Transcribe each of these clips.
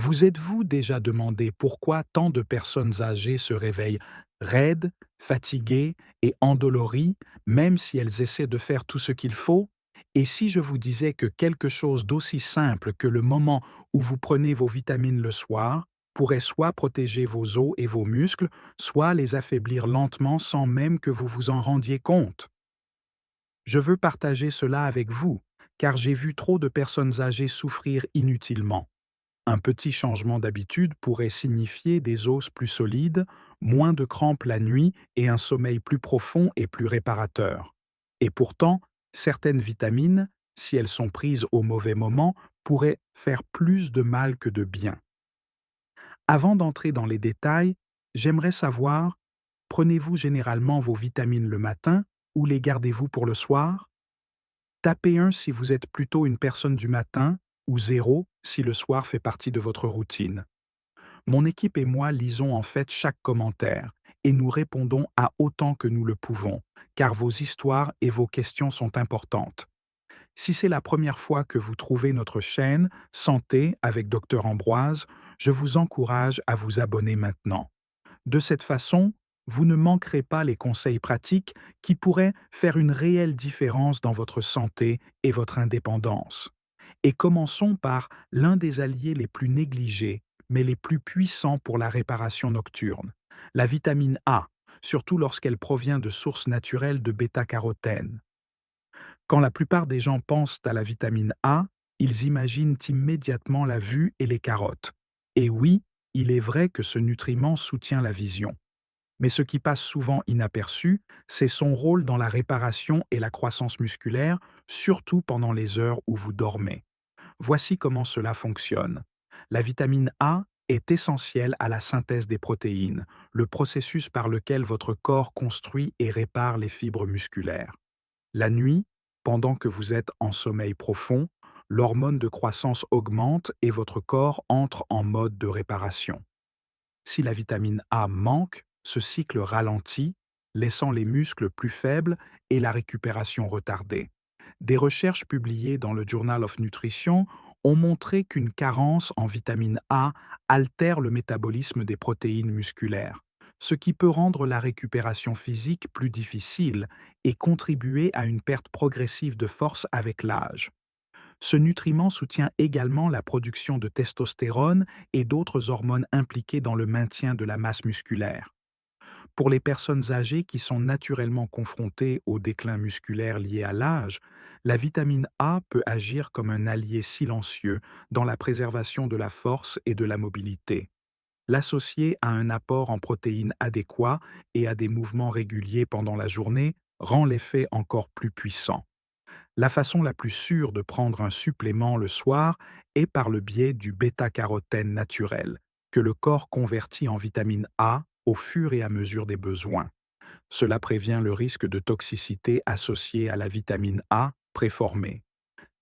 Vous êtes-vous déjà demandé pourquoi tant de personnes âgées se réveillent raides, fatiguées et endolories, même si elles essaient de faire tout ce qu'il faut? Et si je vous disais que quelque chose d'aussi simple que le moment où vous prenez vos vitamines le soir pourrait soit protéger vos os et vos muscles, soit les affaiblir lentement sans même que vous vous en rendiez compte? Je veux partager cela avec vous, car j'ai vu trop de personnes âgées souffrir inutilement. Un petit changement d'habitude pourrait signifier des os plus solides, moins de crampes la nuit et un sommeil plus profond et plus réparateur. Et pourtant, certaines vitamines, si elles sont prises au mauvais moment, pourraient faire plus de mal que de bien. Avant d'entrer dans les détails, j'aimerais savoir, prenez-vous généralement vos vitamines le matin ou les gardez-vous pour le soir? Tapez 1 si vous êtes plutôt une personne du matin ou 0 si le soir fait partie de votre routine. Mon équipe et moi lisons en fait chaque commentaire et nous répondons à autant que nous le pouvons, car vos histoires et vos questions sont importantes. Si c'est la première fois que vous trouvez notre chaîne Santé avec Dr Ambroise, je vous encourage à vous abonner maintenant. De cette façon, vous ne manquerez pas les conseils pratiques qui pourraient faire une réelle différence dans votre santé et votre indépendance. Et commençons par l'un des alliés les plus négligés, mais les plus puissants pour la réparation nocturne, la vitamine A, surtout lorsqu'elle provient de sources naturelles de bêta-carotène. Quand la plupart des gens pensent à la vitamine A, ils imaginent immédiatement la vue et les carottes. Et oui, il est vrai que ce nutriment soutient la vision. Mais ce qui passe souvent inaperçu, c'est son rôle dans la réparation et la croissance musculaire, surtout pendant les heures où vous dormez. Voici comment cela fonctionne. La vitamine A est essentielle à la synthèse des protéines, le processus par lequel votre corps construit et répare les fibres musculaires. La nuit, pendant que vous êtes en sommeil profond, l'hormone de croissance augmente et votre corps entre en mode de réparation. Si la vitamine A manque, ce cycle ralentit, laissant les muscles plus faibles et la récupération retardée. Des recherches publiées dans le Journal of Nutrition ont montré qu'une carence en vitamine A altère le métabolisme des protéines musculaires, ce qui peut rendre la récupération physique plus difficile et contribuer à une perte progressive de force avec l'âge. Ce nutriment soutient également la production de testostérone et d'autres hormones impliquées dans le maintien de la masse musculaire. Pour les personnes âgées qui sont naturellement confrontées au déclin musculaire lié à l'âge, la vitamine A peut agir comme un allié silencieux dans la préservation de la force et de la mobilité. L'associer à un apport en protéines adéquat et à des mouvements réguliers pendant la journée rend l'effet encore plus puissant. La façon la plus sûre de prendre un supplément le soir est par le biais du bêta-carotène naturel, que le corps convertit en vitamine A au fur et à mesure des besoins. Cela prévient le risque de toxicité associé à la vitamine A préformée.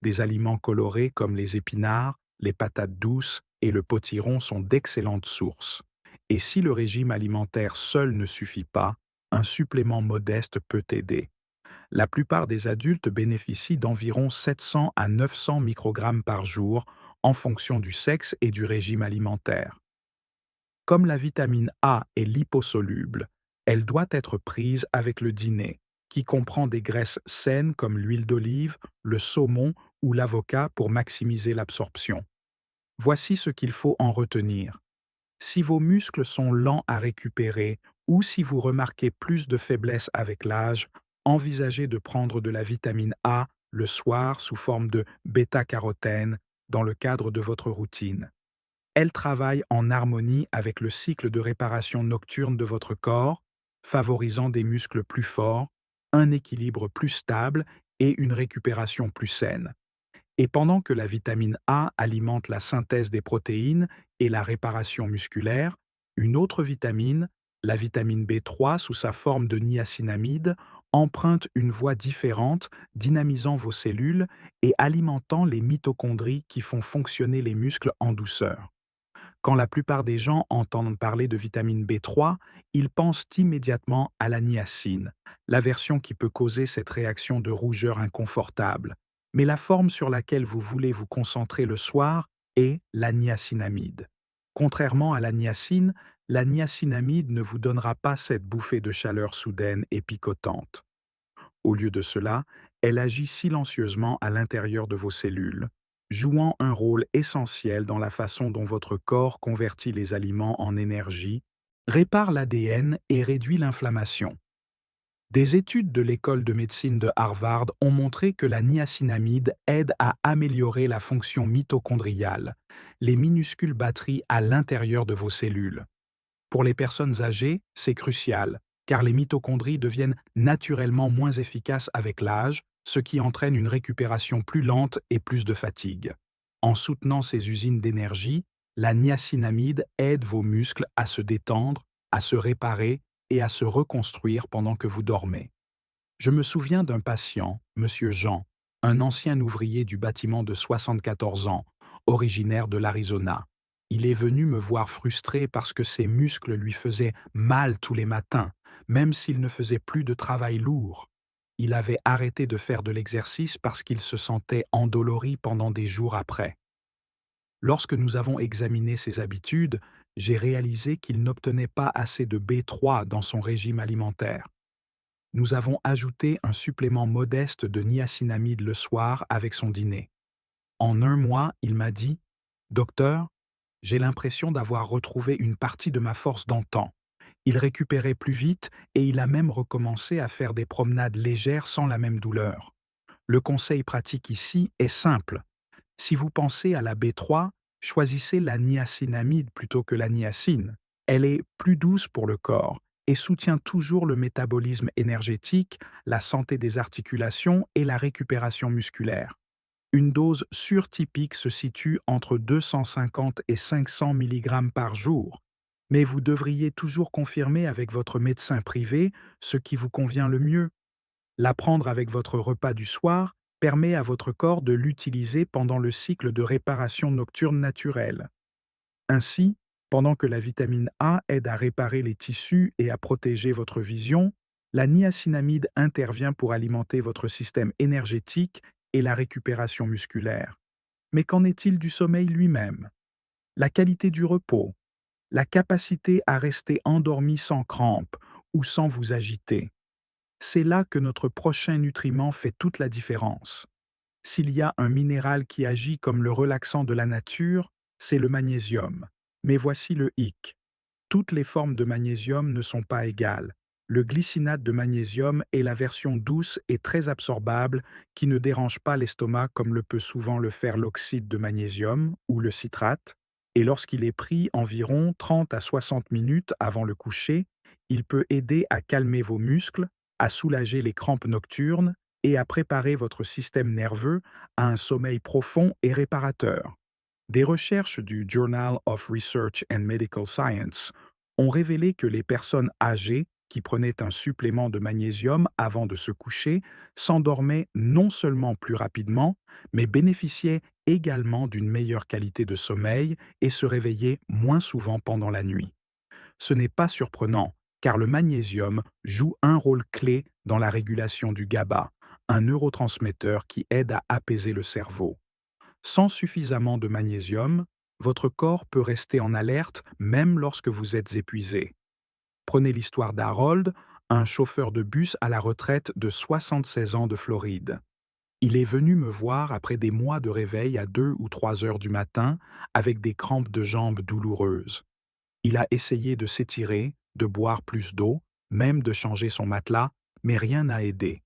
Des aliments colorés comme les épinards, les patates douces et le potiron sont d'excellentes sources. Et si le régime alimentaire seul ne suffit pas, un supplément modeste peut aider. La plupart des adultes bénéficient d'environ 700 à 900 microgrammes par jour en fonction du sexe et du régime alimentaire. Comme la vitamine A est liposoluble, elle doit être prise avec le dîner, qui comprend des graisses saines comme l'huile d'olive, le saumon ou l'avocat pour maximiser l'absorption. Voici ce qu'il faut en retenir. Si vos muscles sont lents à récupérer ou si vous remarquez plus de faiblesse avec l'âge, envisagez de prendre de la vitamine A le soir sous forme de bêta-carotène dans le cadre de votre routine. Elle travaille en harmonie avec le cycle de réparation nocturne de votre corps, favorisant des muscles plus forts, un équilibre plus stable et une récupération plus saine. Et pendant que la vitamine A alimente la synthèse des protéines et la réparation musculaire, une autre vitamine, la vitamine B3 sous sa forme de niacinamide, emprunte une voie différente, dynamisant vos cellules et alimentant les mitochondries qui font fonctionner les muscles en douceur. Quand la plupart des gens entendent parler de vitamine B3, ils pensent immédiatement à la niacine, la version qui peut causer cette réaction de rougeur inconfortable. Mais la forme sur laquelle vous voulez vous concentrer le soir et la niacinamide. Contrairement à la niacinamide ne vous donnera pas cette bouffée de chaleur soudaine et picotante. Au lieu de cela, elle agit silencieusement à l'intérieur de vos cellules, jouant un rôle essentiel dans la façon dont votre corps convertit les aliments en énergie, répare l'ADN et réduit l'inflammation. Des études de l'école de médecine de Harvard ont montré que la niacinamide aide à améliorer la fonction mitochondriale, les minuscules batteries à l'intérieur de vos cellules. Pour les personnes âgées, c'est crucial, car les mitochondries deviennent naturellement moins efficaces avec l'âge, ce qui entraîne une récupération plus lente et plus de fatigue. En soutenant ces usines d'énergie, la niacinamide aide vos muscles à se détendre, à se réparer et à se reconstruire pendant que vous dormez. Je me souviens d'un patient, Monsieur Jean, un ancien ouvrier du bâtiment de 74 ans, originaire de l'Arizona. Il est venu me voir frustré parce que ses muscles lui faisaient mal tous les matins, même s'il ne faisait plus de travail lourd. Il avait arrêté de faire de l'exercice parce qu'il se sentait endolori pendant des jours après. Lorsque nous avons examiné ses habitudes, j'ai réalisé qu'il n'obtenait pas assez de B3 dans son régime alimentaire. Nous avons ajouté un supplément modeste de niacinamide le soir avec son dîner. En un mois, il m'a dit « Docteur, j'ai l'impression d'avoir retrouvé une partie de ma force d'antan. » Il récupérait plus vite et il a même recommencé à faire des promenades légères sans la même douleur. Le conseil pratique ici est simple. Si vous pensez à la B3, choisissez la niacinamide plutôt que la niacine. Elle est plus douce pour le corps et soutient toujours le métabolisme énergétique, la santé des articulations et la récupération musculaire. Une dose surtypique se situe entre 250 et 500 mg par jour, mais vous devriez toujours confirmer avec votre médecin privé ce qui vous convient le mieux. La prendre avec votre repas du soir permet à votre corps de l'utiliser pendant le cycle de réparation nocturne naturelle. Ainsi, pendant que la vitamine A aide à réparer les tissus et à protéger votre vision, la niacinamide intervient pour alimenter votre système énergétique et la récupération musculaire. Mais qu'en est-il du sommeil lui-même? La qualité du repos, la capacité à rester endormi sans crampes ou sans vous agiter. C'est là que notre prochain nutriment fait toute la différence. S'il y a un minéral qui agit comme le relaxant de la nature, c'est le magnésium. Mais voici le hic. Toutes les formes de magnésium ne sont pas égales. Le glycinate de magnésium est la version douce et très absorbable qui ne dérange pas l'estomac comme le peut souvent le faire l'oxyde de magnésium ou le citrate, et lorsqu'il est pris environ 30 à 60 minutes avant le coucher, il peut aider à calmer vos muscles, à soulager les crampes nocturnes et à préparer votre système nerveux à un sommeil profond et réparateur. Des recherches du Journal of Research and Medical Science ont révélé que les personnes âgées qui prenaient un supplément de magnésium avant de se coucher s'endormaient non seulement plus rapidement, mais bénéficiaient également d'une meilleure qualité de sommeil et se réveillaient moins souvent pendant la nuit. Ce n'est pas surprenant, car le magnésium joue un rôle clé dans la régulation du GABA, un neurotransmetteur qui aide à apaiser le cerveau. Sans suffisamment de magnésium, votre corps peut rester en alerte même lorsque vous êtes épuisé. Prenez l'histoire d'Harold, un chauffeur de bus à la retraite de 76 ans de Floride. Il est venu me voir après des mois de réveil à 2 ou 3 heures du matin avec des crampes de jambes douloureuses. Il a essayé de s'étirer, de boire plus d'eau, même de changer son matelas, mais rien n'a aidé.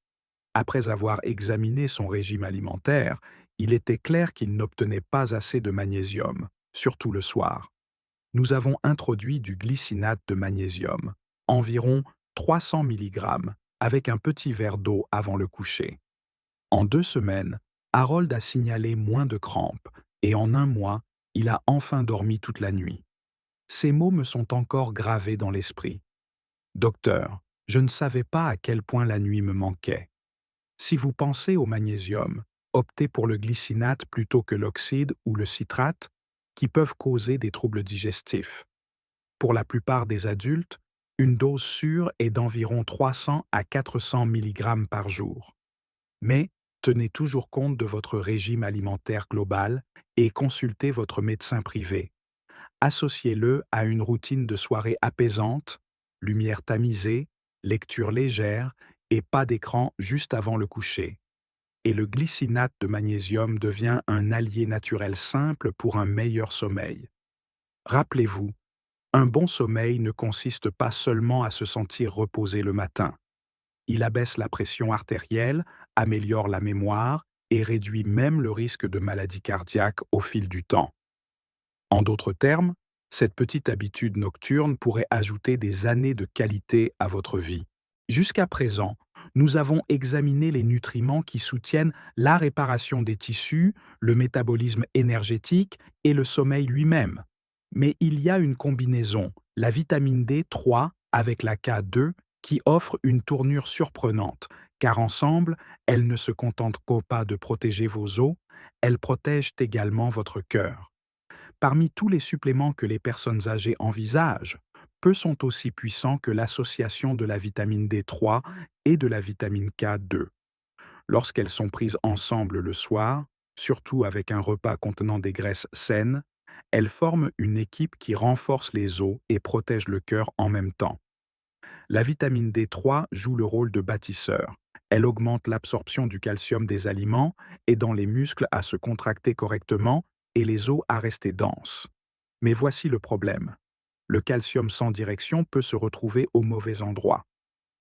Après avoir examiné son régime alimentaire, il était clair qu'il n'obtenait pas assez de magnésium, surtout le soir. Nous avons introduit du glycinate de magnésium, environ 300 mg, avec un petit verre d'eau avant le coucher. En 2 semaines, Harold a signalé moins de crampes, et en un mois, il a enfin dormi toute la nuit. Ces mots me sont encore gravés dans l'esprit. Docteur, je ne savais pas à quel point la nuit me manquait. Si vous pensez au magnésium, optez pour le glycinate plutôt que l'oxyde ou le citrate, qui peuvent causer des troubles digestifs. Pour la plupart des adultes, une dose sûre est d'environ 300 à 400 mg par jour. Mais Tenez toujours compte de votre régime alimentaire global et consultez votre médecin privé. Associez-le à une routine de soirée apaisante, lumière tamisée, lecture légère et pas d'écran juste avant le coucher. Et le glycinate de magnésium devient un allié naturel simple pour un meilleur sommeil. Rappelez-vous, un bon sommeil ne consiste pas seulement à se sentir reposé le matin. Il abaisse la pression artérielle, améliore la mémoire et réduit même le risque de maladie cardiaque au fil du temps. En d'autres termes, cette petite habitude nocturne pourrait ajouter des années de qualité à votre vie. Jusqu'à présent, nous avons examiné les nutriments qui soutiennent la réparation des tissus, le métabolisme énergétique et le sommeil lui-même. Mais il y a une combinaison, la vitamine D3 avec la K2, qui offre une tournure surprenante, car ensemble, elles ne se contentent pas de protéger vos os, elles protègent également votre cœur. Parmi tous les suppléments que les personnes âgées envisagent, peu sont aussi puissants que l'association de la vitamine D3 et de la vitamine K2. Lorsqu'elles sont prises ensemble le soir, surtout avec un repas contenant des graisses saines, elles forment une équipe qui renforce les os et protège le cœur en même temps. La vitamine D3 joue le rôle de bâtisseur. Elle augmente l'absorption du calcium des aliments, aidant les muscles à se contracter correctement et les os à rester denses. Mais voici le problème. Le calcium sans direction peut se retrouver au mauvais endroit.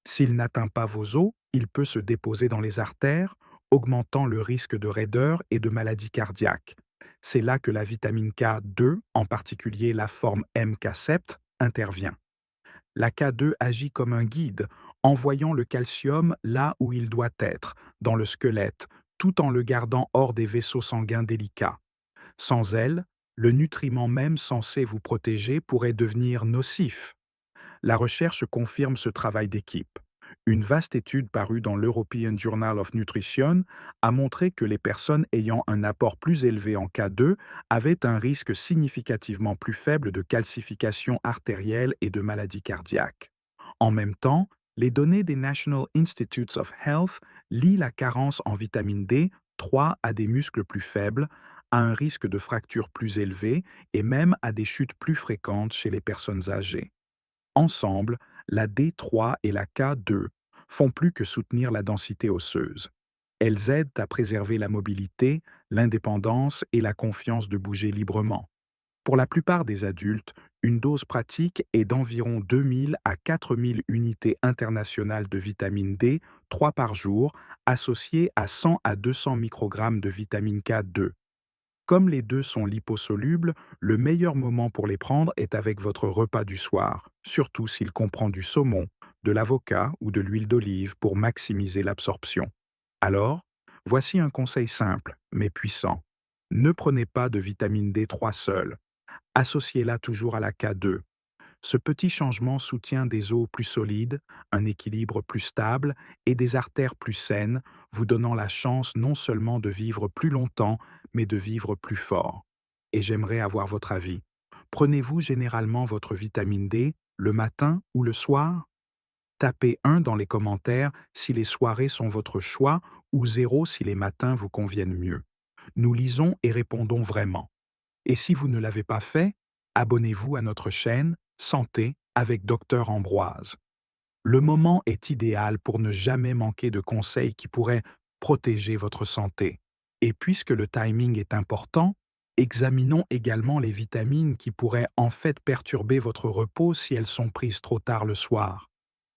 S'il n'atteint pas vos os, il peut se déposer dans les artères, augmentant le risque de raideur et de maladie cardiaque. C'est là que la vitamine K2, en particulier la forme MK7, intervient. La K2 agit comme un guide, envoyant le calcium là où il doit être, dans le squelette, tout en le gardant hors des vaisseaux sanguins délicats. Sans elle, le nutriment même censé vous protéger pourrait devenir nocif. La recherche confirme ce travail d'équipe. Une vaste étude parue dans l'European Journal of Nutrition a montré que les personnes ayant un apport plus élevé en K2 avaient un risque significativement plus faible de calcification artérielle et de maladie cardiaque. En même temps, les données des National Institutes of Health lient la carence en vitamine D3 à des muscles plus faibles, à un risque de fracture plus élevé et même à des chutes plus fréquentes chez les personnes âgées. Ensemble, la D3 et la K2 font plus que soutenir la densité osseuse. Elles aident à préserver la mobilité, l'indépendance et la confiance de bouger librement. Pour la plupart des adultes, une dose pratique est d'environ 2000 à 4000 unités internationales de vitamine D, 3 par jour, associées à 100 à 200 microgrammes de vitamine K2. Comme les deux sont liposolubles, le meilleur moment pour les prendre est avec votre repas du soir, surtout s'il comprend du saumon, de l'avocat ou de l'huile d'olive pour maximiser l'absorption. Alors, voici un conseil simple, mais puissant. Ne prenez pas de vitamine D3 seule. Associez-la toujours à la K2. Ce petit changement soutient des os plus solides, un équilibre plus stable et des artères plus saines, vous donnant la chance non seulement de vivre plus longtemps, mais de vivre plus fort. Et j'aimerais avoir votre avis. Prenez-vous généralement votre vitamine D le matin ou le soir? Tapez 1 dans les commentaires si les soirées sont votre choix ou 0 si les matins vous conviennent mieux. Nous lisons et répondons vraiment. Et si vous ne l'avez pas fait, abonnez-vous à notre chaîne Santé avec Dr Ambroise. Le moment est idéal pour ne jamais manquer de conseils qui pourraient protéger votre santé. Et puisque le timing est important, examinons également les vitamines qui pourraient en fait perturber votre repos si elles sont prises trop tard le soir.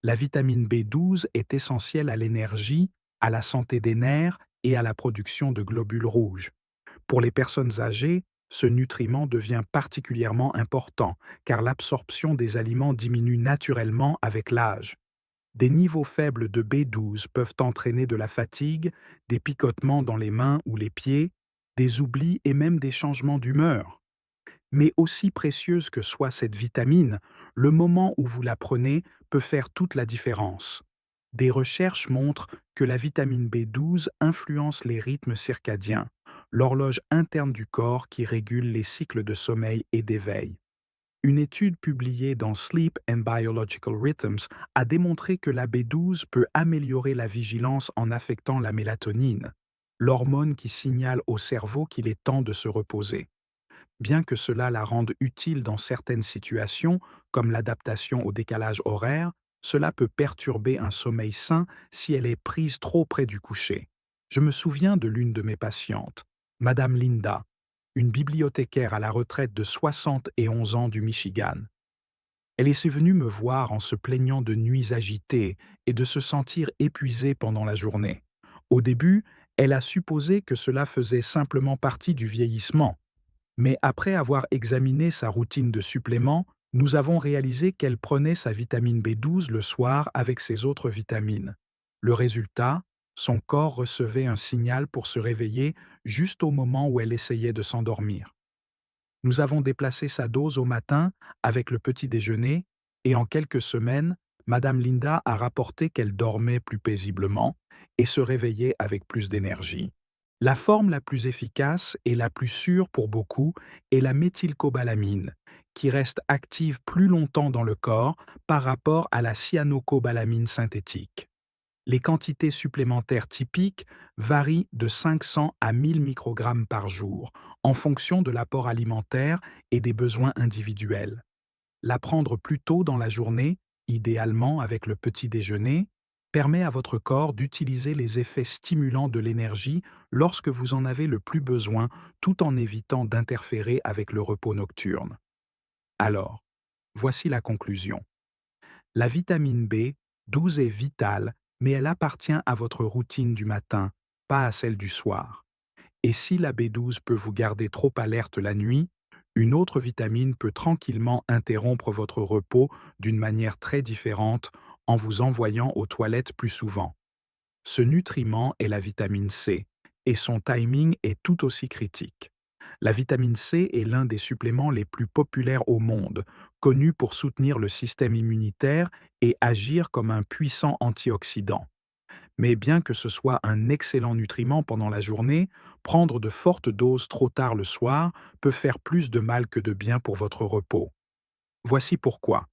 La vitamine B12 est essentielle à l'énergie, à la santé des nerfs et à la production de globules rouges. Pour les personnes âgées, ce nutriment devient particulièrement important car l'absorption des aliments diminue naturellement avec l'âge. Des niveaux faibles de B12 peuvent entraîner de la fatigue, des picotements dans les mains ou les pieds, des oublis et même des changements d'humeur. Mais aussi précieuse que soit cette vitamine, le moment où vous la prenez peut faire toute la différence. Des recherches montrent que la vitamine B12 influence les rythmes circadiens, l'horloge interne du corps qui régule les cycles de sommeil et d'éveil. Une étude publiée dans Sleep and Biological Rhythms a démontré que la B12 peut améliorer la vigilance en affectant la mélatonine. l'hormone qui signale au cerveau qu'il est temps de se reposer. Bien que cela la rende utile dans certaines situations, comme l'adaptation au décalage horaire, cela peut perturber un sommeil sain si elle est prise trop près du coucher. Je me souviens de l'une de mes patientes, Madame Linda, une bibliothécaire à la retraite de 71 ans du Michigan. Elle est venue me voir en se plaignant de nuits agitées et de se sentir épuisée pendant la journée. Au début, elle a supposé que cela faisait simplement partie du vieillissement, mais après avoir examiné sa routine de suppléments, nous avons réalisé qu'elle prenait sa vitamine B12 le soir avec ses autres vitamines. Le résultat, son corps recevait un signal pour se réveiller juste au moment où elle essayait de s'endormir. Nous avons déplacé sa dose au matin avec le petit déjeuner et en quelques semaines, Madame Linda a rapporté qu'elle dormait plus paisiblement et se réveillait avec plus d'énergie. La forme la plus efficace et la plus sûre pour beaucoup est la méthylcobalamine, qui reste active plus longtemps dans le corps par rapport à la cyanocobalamine synthétique. Les quantités supplémentaires typiques varient de 500 à 1000 microgrammes par jour, en fonction de l'apport alimentaire et des besoins individuels. La prendre plus tôt dans la journée, idéalement avec le petit déjeuner, permet à votre corps d'utiliser les effets stimulants de l'énergie lorsque vous en avez le plus besoin, tout en évitant d'interférer avec le repos nocturne. Alors, voici la conclusion. La vitamine B12 est vitale, mais elle appartient à votre routine du matin, pas à celle du soir. Et si la B12 peut vous garder trop alerte la nuit, une autre vitamine peut tranquillement interrompre votre repos d'une manière très différente en vous envoyant aux toilettes plus souvent. Ce nutriment est la vitamine C, et son timing est tout aussi critique. La vitamine C est l'un des suppléments les plus populaires au monde, connu pour soutenir le système immunitaire et agir comme un puissant antioxydant. Mais bien que ce soit un excellent nutriment pendant la journée, prendre de fortes doses trop tard le soir peut faire plus de mal que de bien pour votre repos. Voici pourquoi.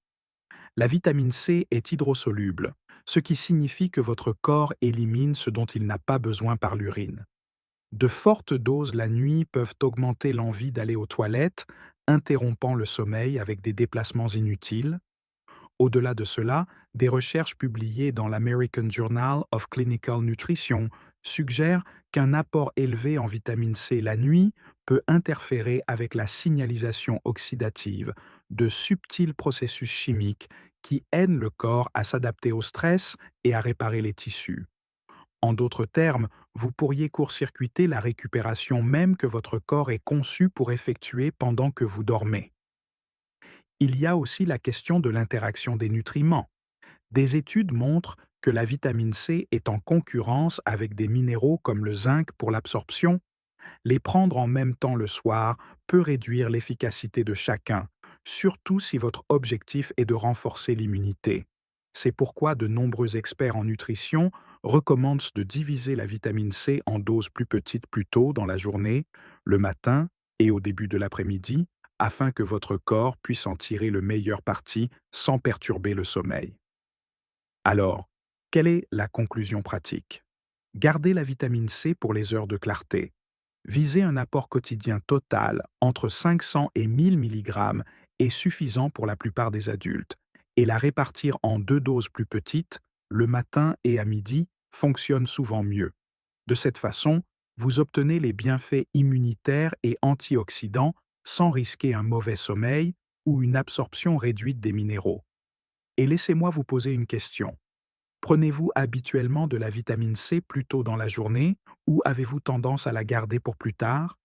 La vitamine C est hydrosoluble, ce qui signifie que votre corps élimine ce dont il n'a pas besoin par l'urine. De fortes doses la nuit peuvent augmenter l'envie d'aller aux toilettes, interrompant le sommeil avec des déplacements inutiles. Au-delà de cela, des recherches publiées dans l'American Journal of Clinical Nutrition suggèrent qu'un apport élevé en vitamine C la nuit peut interférer avec la signalisation oxydative de subtils processus chimiques qui aident le corps à s'adapter au stress et à réparer les tissus. En d'autres termes, vous pourriez court-circuiter la récupération même que votre corps est conçu pour effectuer pendant que vous dormez. Il y a aussi la question de l'interaction des nutriments. Des études montrent que la vitamine C est en concurrence avec des minéraux comme le zinc pour l'absorption. Les prendre en même temps le soir peut réduire l'efficacité de chacun, surtout si votre objectif est de renforcer l'immunité. C'est pourquoi de nombreux experts en nutrition recommandent de diviser la vitamine C en doses plus petites plus tôt dans la journée, le matin et au début de l'après-midi, afin que votre corps puisse en tirer le meilleur parti sans perturber le sommeil. Alors, quelle est la conclusion pratique? Gardez la vitamine C pour les heures de clarté. Visez un apport quotidien total entre 500 et 1000 mg est suffisant pour la plupart des adultes, et la répartir en deux doses plus petites, le matin et à midi, fonctionne souvent mieux. De cette façon, vous obtenez les bienfaits immunitaires et antioxydants sans risquer un mauvais sommeil ou une absorption réduite des minéraux. Et laissez-moi vous poser une question. Prenez-vous habituellement de la vitamine C plus tôt dans la journée ou avez-vous tendance à la garder pour plus tard?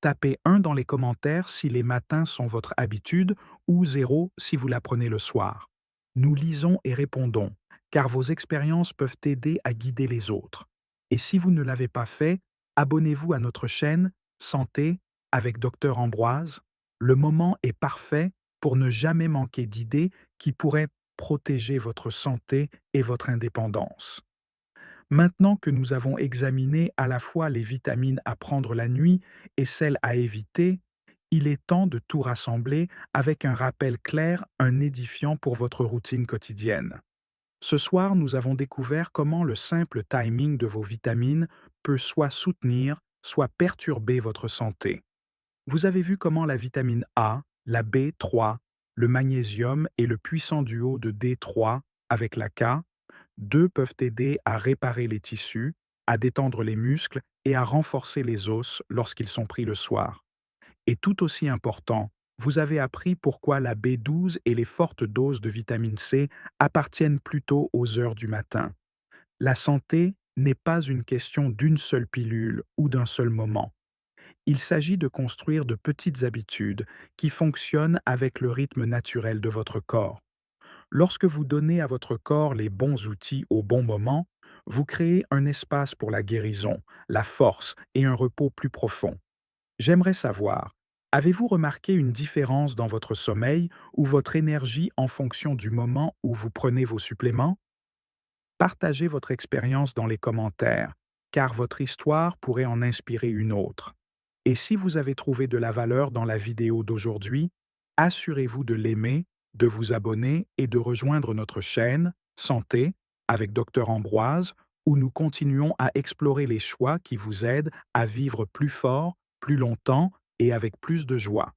Tapez 1 dans les commentaires si les matins sont votre habitude ou 0 si vous la prenez le soir. Nous lisons et répondons, car vos expériences peuvent aider à guider les autres. Et si vous ne l'avez pas fait, abonnez-vous à notre chaîne Santé avec Dr Ambroise. Le moment est parfait pour ne jamais manquer d'idées qui pourraient protéger votre santé et votre indépendance. Maintenant que nous avons examiné à la fois les vitamines à prendre la nuit et celles à éviter, il est temps de tout rassembler avec un rappel clair, un édifiant pour votre routine quotidienne. Ce soir, nous avons découvert comment le simple timing de vos vitamines peut soit soutenir, soit perturber votre santé. Vous avez vu comment la vitamine A, la B3, le magnésium et le puissant duo de D3 avec la K, 2 peuvent aider à réparer les tissus, à détendre les muscles et à renforcer les os lorsqu'ils sont pris le soir. Et tout aussi important, vous avez appris pourquoi la B12 et les fortes doses de vitamine C appartiennent plutôt aux heures du matin. La santé n'est pas une question d'une seule pilule ou d'un seul moment. Il s'agit de construire de petites habitudes qui fonctionnent avec le rythme naturel de votre corps. Lorsque vous donnez à votre corps les bons outils au bon moment, vous créez un espace pour la guérison, la force et un repos plus profond. J'aimerais savoir, avez-vous remarqué une différence dans votre sommeil ou votre énergie en fonction du moment où vous prenez vos suppléments? Partagez votre expérience dans les commentaires, car votre histoire pourrait en inspirer une autre. Et si vous avez trouvé de la valeur dans la vidéo d'aujourd'hui, assurez-vous de l'aimer, de vous abonner et de rejoindre notre chaîne Santé avec Dr Ambroise, où nous continuons à explorer les choix qui vous aident à vivre plus fort, plus longtemps et avec plus de joie.